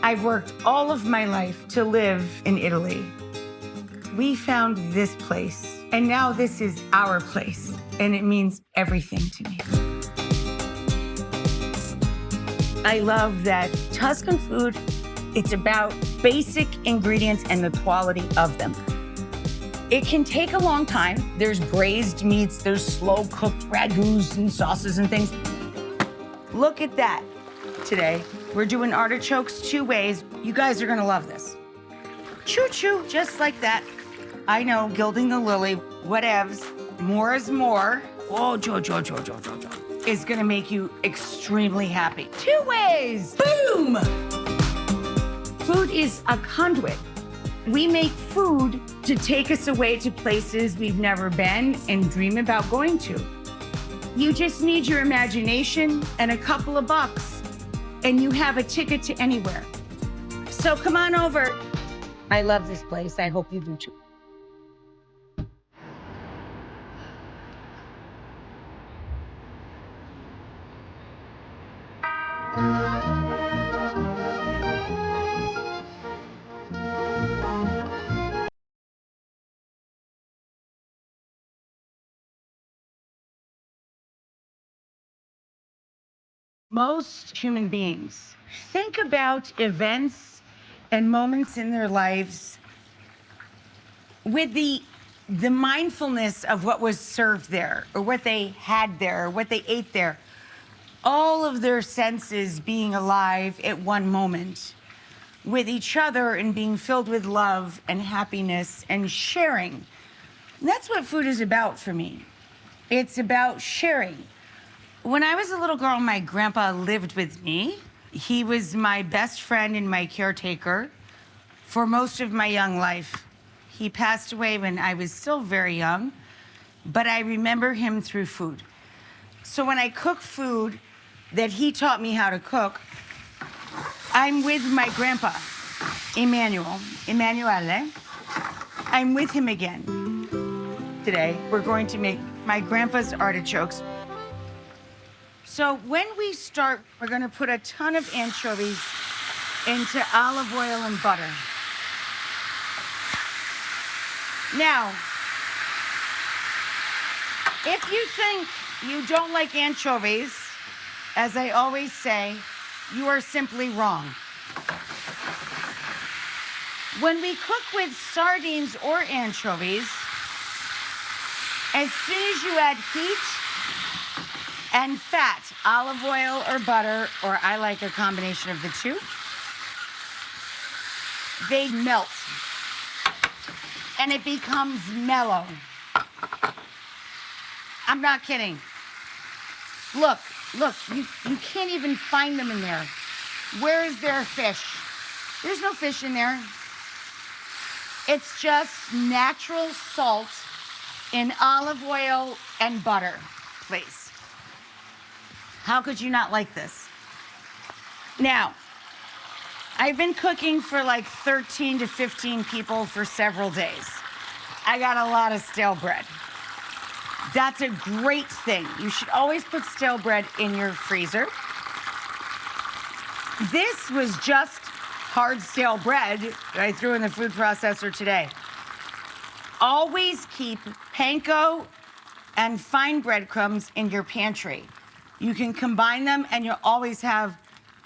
I've worked all of my life to live in Italy. We found this place, and now this is our place, and it means everything to me. I love that Tuscan food, it's about basic ingredients and the quality of them. It can take a long time. There's braised meats, there's slow-cooked ragouts and sauces and things. Look at that. Today, we're doing artichokes 2 ways. You guys are gonna love this. Choo-choo, just like that. I know, gilding the lily, whatevs. More is more. Oh, jo, is gonna make you extremely happy. 2 ways, boom! Food is a conduit. We make food to take us away to places we've never been and dream about going to. You just need your imagination and a couple of bucks, and you have a ticket to anywhere. So come on over. I love this place. I hope you do too. Most human beings think about events and moments in their lives with the mindfulness of what was served there, or what they had there, or what they ate there. All of their senses being alive at one moment with each other and being filled with love and happiness and sharing. And that's what food is about for me. It's about sharing. When I was a little girl, my grandpa lived with me. He was my best friend and my caretaker for most of my young life. He passed away when I was still very young, but I remember him through food. So when I cook food that he taught me how to cook, I'm with my grandpa, Emanuele. I'm with him again. Today, we're going to make my grandpa's artichokes. So when we start, we're gonna put a ton of anchovies into olive oil and butter. Now, if you think you don't like anchovies, as I always say, you are simply wrong. When we cook with sardines or anchovies, as soon as you add heat and fat, olive oil or butter, or I like a combination of the two, they melt and it becomes mellow. I'm not kidding. Look, you can't even find them in there. Where is their fish? There's no fish in there. It's just natural salt in olive oil and butter, please. How could you not like this? Now, I've been cooking for like 13 to 15 people for several days. I got a lot of stale bread. That's a great thing. You should always put stale bread in your freezer. This was just hard stale bread that I threw in the food processor today. Always keep panko and fine breadcrumbs in your pantry. You can combine them and you'll always have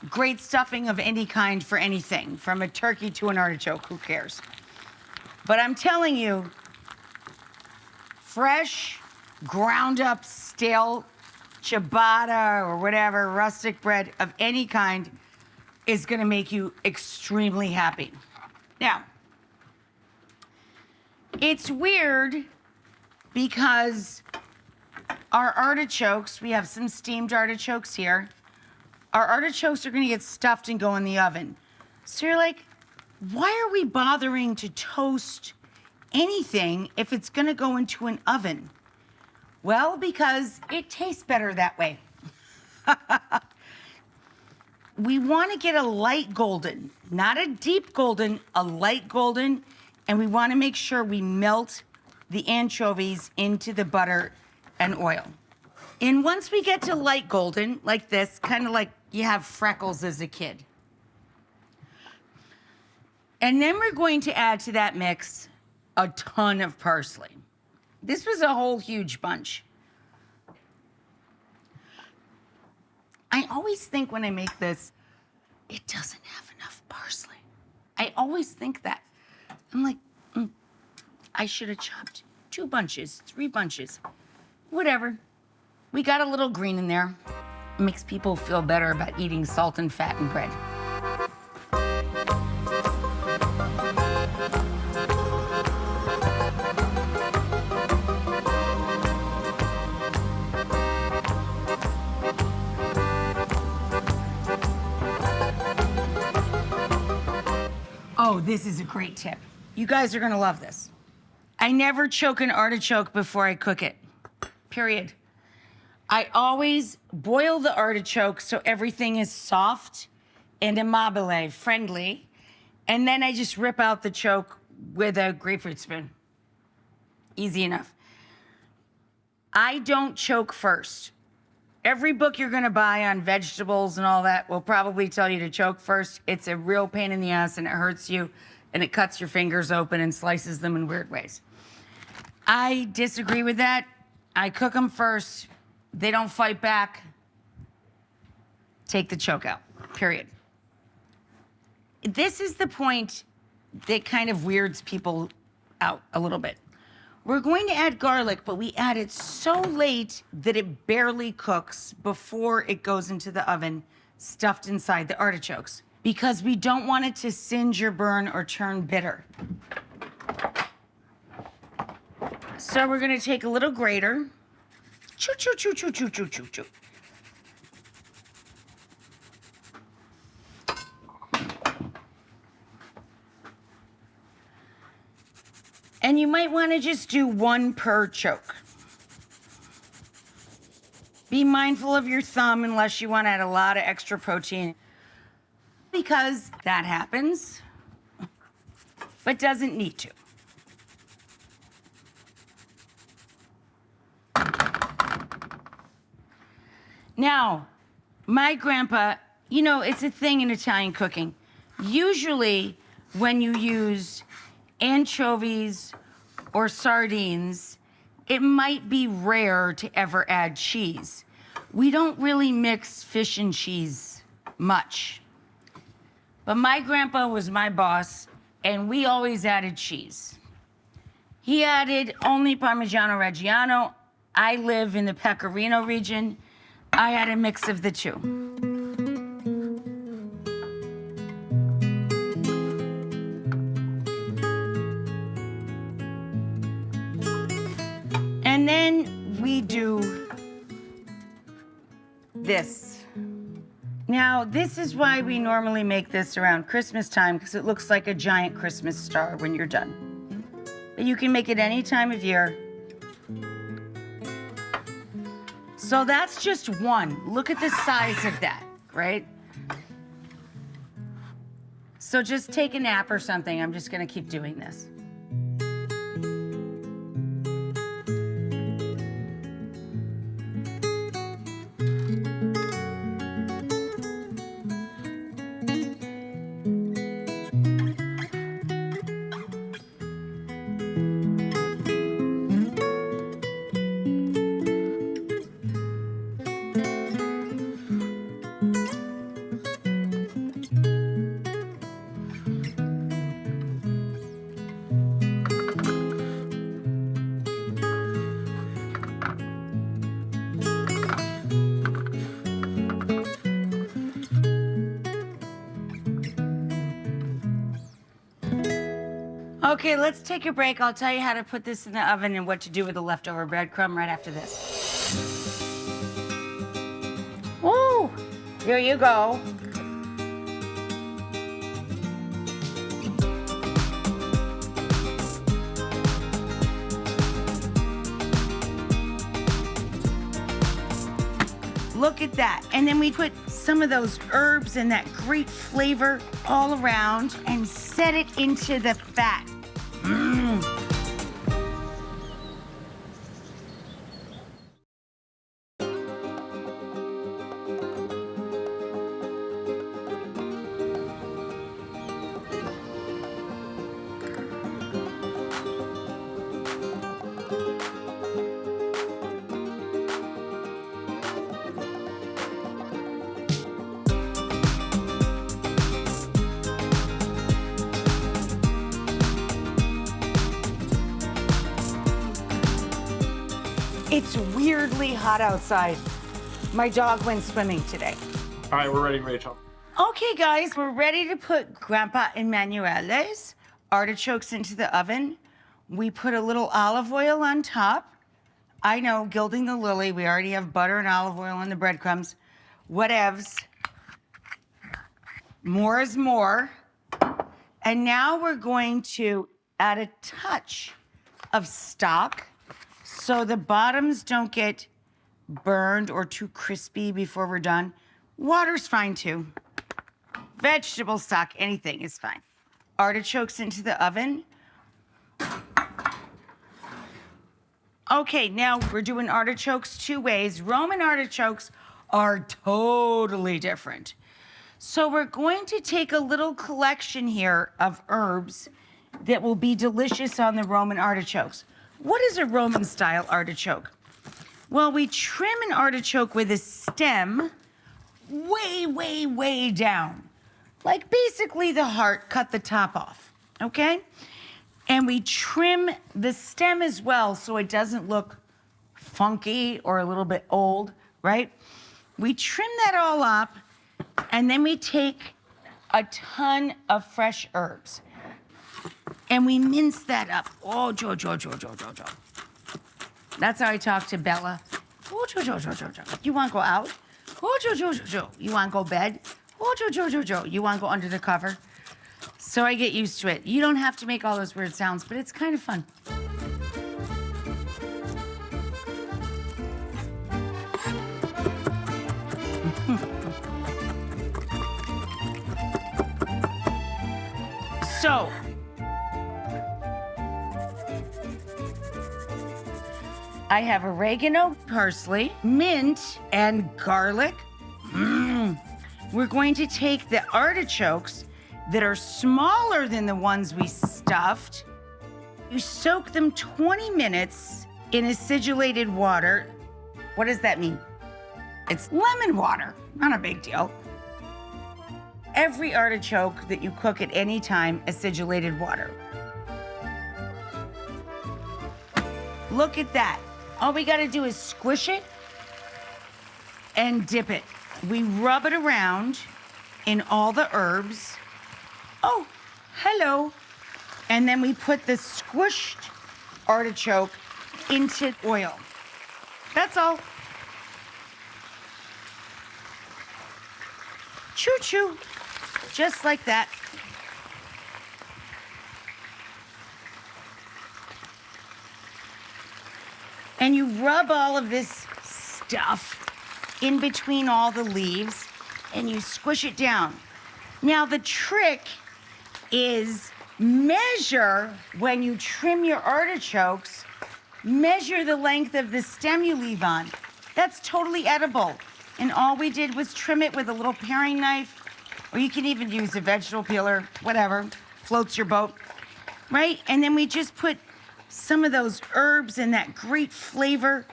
great stuffing of any kind for anything, from a turkey to an artichoke, who cares? But I'm telling you, fresh, ground up, stale ciabatta or whatever, rustic bread of any kind is gonna make you extremely happy. Now, it's weird because our artichokes, we have some steamed artichokes here. Our artichokes are gonna get stuffed and go in the oven. So you're like, why are we bothering to toast anything if it's gonna go into an oven? Well, because it tastes better that way. We wanna get a light golden, not a deep golden, a light golden, and we wanna make sure we melt the anchovies into the butter and oil. And once we get to light golden, like this, kind of like you have freckles as a kid, And then we're going to add to that mix a ton of parsley. This was a whole huge bunch. I always think when I make this, it doesn't have enough parsley. I always think that. I'm like, I should have chopped 2 bunches, 3 bunches, whatever. We got a little green in there. It makes people feel better about eating salt and fat and bread. Oh, this is a great tip. You guys are gonna love this. I never choke an artichoke before I cook it, period. I always boil the artichoke so everything is soft and immobile, friendly, and then I just rip out the choke with a grapefruit spoon. Easy enough. I don't choke first. Every book you're gonna buy on vegetables and all that will probably tell you to choke first. It's a real pain in the ass and it hurts you and it cuts your fingers open and slices them in weird ways. I disagree with that. I cook them first. They don't fight back. Take the choke out, period. This is the point that kind of weirds people out a little bit. We're going to add garlic, but we add it so late that it barely cooks before it goes into the oven, stuffed inside the artichokes, because we don't want it to singe or burn or turn bitter. So we're gonna take a little grater, choo, choo, choo, choo, choo, choo, choo, choo. And you might want to just do 1 per choke. Be mindful of your thumb unless you want to add a lot of extra protein, because that happens, but doesn't need to. Now, my grandpa, you know, it's a thing in Italian cooking. Usually when you use anchovies or sardines, it might be rare to ever add cheese. We don't really mix fish and cheese much. But my grandpa was my boss, and we always added cheese. He added only Parmigiano Reggiano. I live in the Pecorino region. I add a mix of the two. And then we do this. Now, this is why we normally make this around Christmas time, because it looks like a giant Christmas star when you're done. But you can make it any time of year. So that's just one. Look at the size of that, right? So just take a nap or something. I'm just gonna keep doing this. Okay, let's take a break. I'll tell you how to put this in the oven and what to do with the leftover breadcrumb right after this. Woo! Here you go. Look at that. And then we put some of those herbs and that great flavor all around and set it into the fat. It's weirdly hot outside. My dog went swimming today. All right, we're ready, Rachel. Okay, guys, we're ready to put Grandpa Emanuele's artichokes into the oven. We put a little olive oil on top. I know, gilding the lily. We already have butter and olive oil on the breadcrumbs. Whatevs. More is more. And now we're going to add a touch of stock so the bottoms don't get burned or too crispy before we're done. Water's fine too. Vegetable stock, anything is fine. Artichokes into the oven. Okay, now we're doing artichokes two ways. Roman artichokes are totally different. So we're going to take a little collection here of herbs that will be delicious on the Roman artichokes. What is a Roman style artichoke? Well, we trim an artichoke with a stem way, way, way down. Like basically the heart, cut the top off, okay? And we trim the stem as well so it doesn't look funky or a little bit old, right? We trim that all up, and then we take a ton of fresh herbs. And we mince that up. Oh, Joe. That's how I talk to Bella. Oh, Joe. You want to go out? Oh, Joe. You want to go bed? Oh, Joe. You want to go under the cover? So I get used to it. You don't have to make all those weird sounds, but it's kind of fun. So, I have oregano, parsley, mint, and garlic. We're going to take the artichokes that are smaller than the ones we stuffed. You soak them 20 minutes in acidulated water. What does that mean? It's lemon water, not a big deal. Every artichoke that you cook at any time, acidulated water. Look at that. All we gotta do is squish it and dip it. We rub it around in all the herbs. Oh, hello. And then we put the squished artichoke into oil. That's all. Choo-choo. Just like that. And you rub all of this stuff in between all the leaves and you squish it down. Now the trick is measure, when you trim your artichokes, measure the length of the stem you leave on. That's totally edible. And all we did was trim it with a little paring knife, or you can even use a vegetable peeler, whatever, floats your boat, right? And then we just put some of those herbs and that great flavor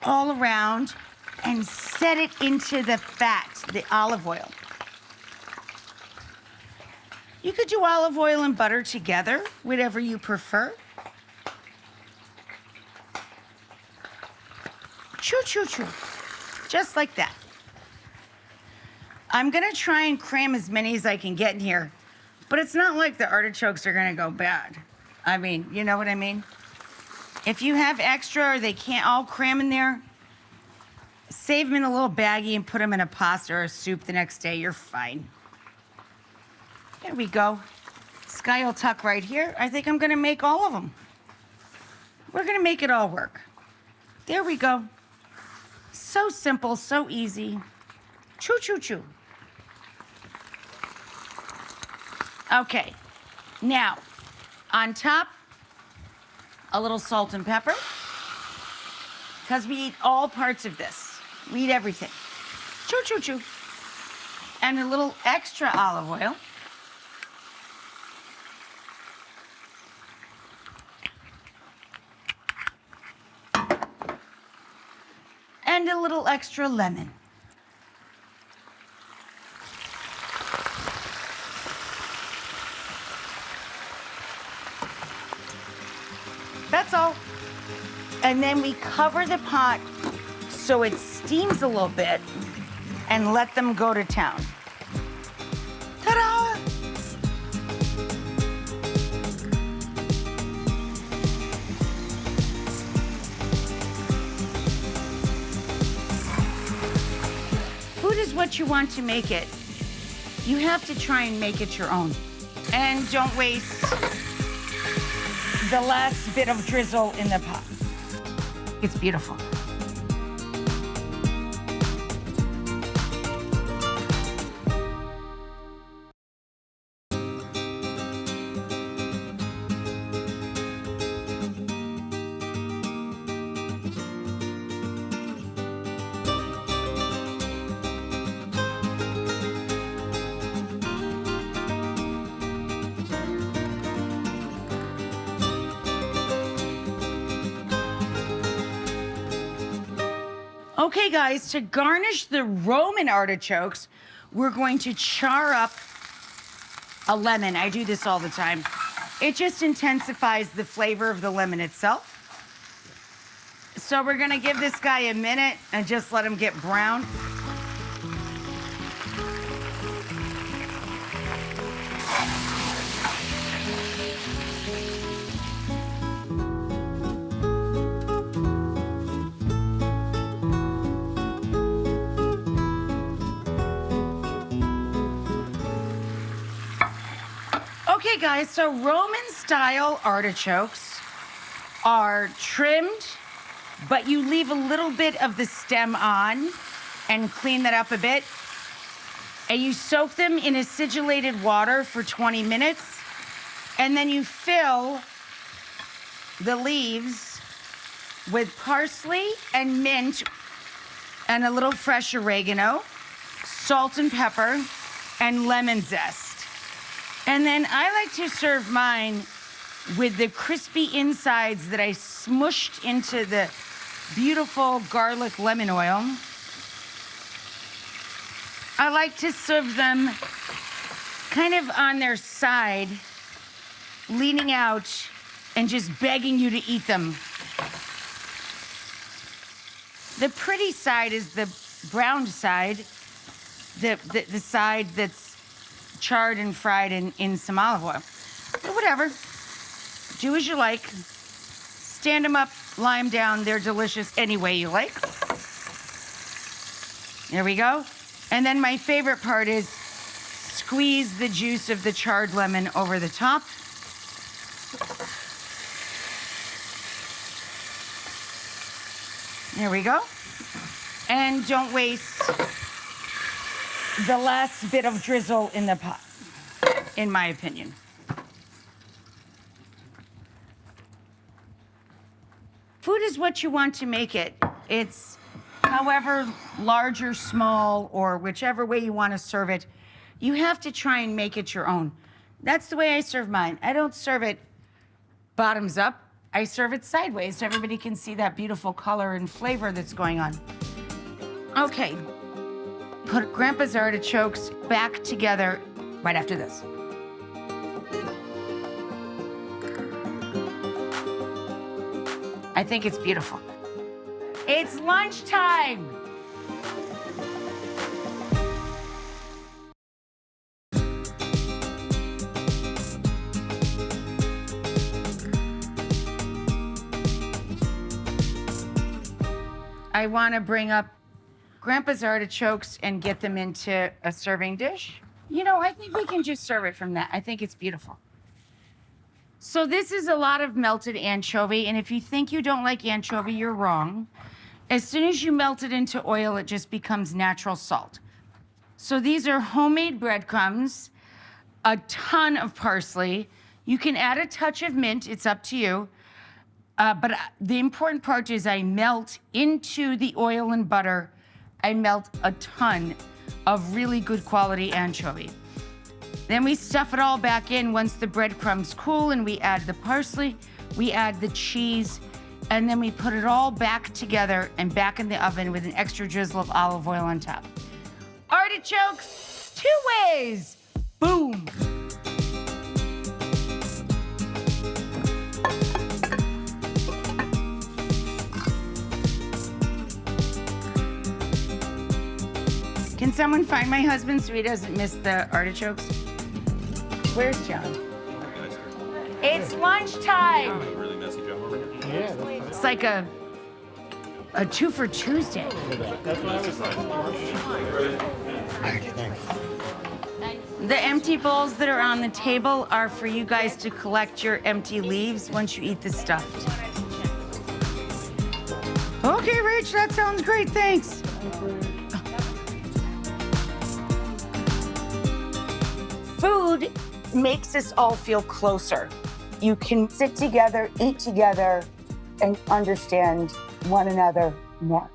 all around and set it into the fat, the olive oil. You could do olive oil and butter together, whatever you prefer. Choo. Just like that. I'm gonna try and cram as many as I can get in here, but it's not like the artichokes are gonna go bad. I mean, you know what I mean? If you have extra or they can't all cram in there, save them in a little baggie and put them in a pasta or a soup the next day. You're fine. There we go. Sky will tuck right here. I think I'm gonna make all of them. We're gonna make it all work. There we go. So simple, so easy. Choo. Okay, now, on top, a little salt and pepper, because we eat all parts of this. We eat everything. Choo. And a little extra olive oil. And a little extra lemon. That's all. And then we cover the pot so it steams a little bit and let them go to town. Ta-da! Food is what you want to make it. You have to try and make it your own. And don't waste the last bit of drizzle in the pot. It's beautiful. Okay, guys, to garnish the Roman artichokes, we're going to char up a lemon. I do this all the time. It just intensifies the flavor of the lemon itself. So we're gonna give this guy a minute and just let him get brown. Okay, guys, so Roman-style artichokes are trimmed, but you leave a little bit of the stem on and clean that up a bit. And you soak them in acidulated water for 20 minutes, and then you fill the leaves with parsley and mint and a little fresh oregano, salt and pepper, and lemon zest. And then I like to serve mine with the crispy insides that I smushed into the beautiful garlic lemon oil. I like to serve them kind of on their side, leaning out and just begging you to eat them. The pretty side is the browned side, the side that's charred and fried in some olive oil. But whatever, do as you like. Stand them up, lie them down. They're delicious any way you like. There we go. And then my favorite part is squeeze the juice of the charred lemon over the top. There we go. And don't waste the last bit of drizzle in the pot, in my opinion. Food is what you want to make it. It's however large or small or whichever way you want to serve it, you have to try and make it your own. That's the way I serve mine. I don't serve it bottoms up. I serve it sideways so everybody can see that beautiful color and flavor that's going on. Okay. Put Grandpa's artichokes back together right after this. I think it's beautiful. It's lunchtime. I want to bring up Grandpa's artichokes and get them into a serving dish. You know, I think we can just serve it from that. I think it's beautiful. So this is a lot of melted anchovy, and if you think you don't like anchovy, you're wrong. As soon as you melt it into oil, it just becomes natural salt. So these are homemade breadcrumbs, a ton of parsley. You can add a touch of mint, it's up to you. But the important part is I melt into the oil and butter, I melt a ton of really good quality anchovy. Then we stuff it all back in once the breadcrumbs cool, and we add the parsley, we add the cheese, and then we put it all back together and back in the oven with an extra drizzle of olive oil on top. Artichokes, 2 ways. Boom. Can someone find my husband so he doesn't miss the artichokes? Where's John? It's lunchtime. Really messy job over here. Yeah, It's like a two for Tuesday. that's what I was saying. The empty bowls that are on the table are for you guys to collect your empty leaves once you eat the stuffed. Okay, Rach, that sounds great, thanks. Food makes us all feel closer. You can sit together, eat together, and understand one another more.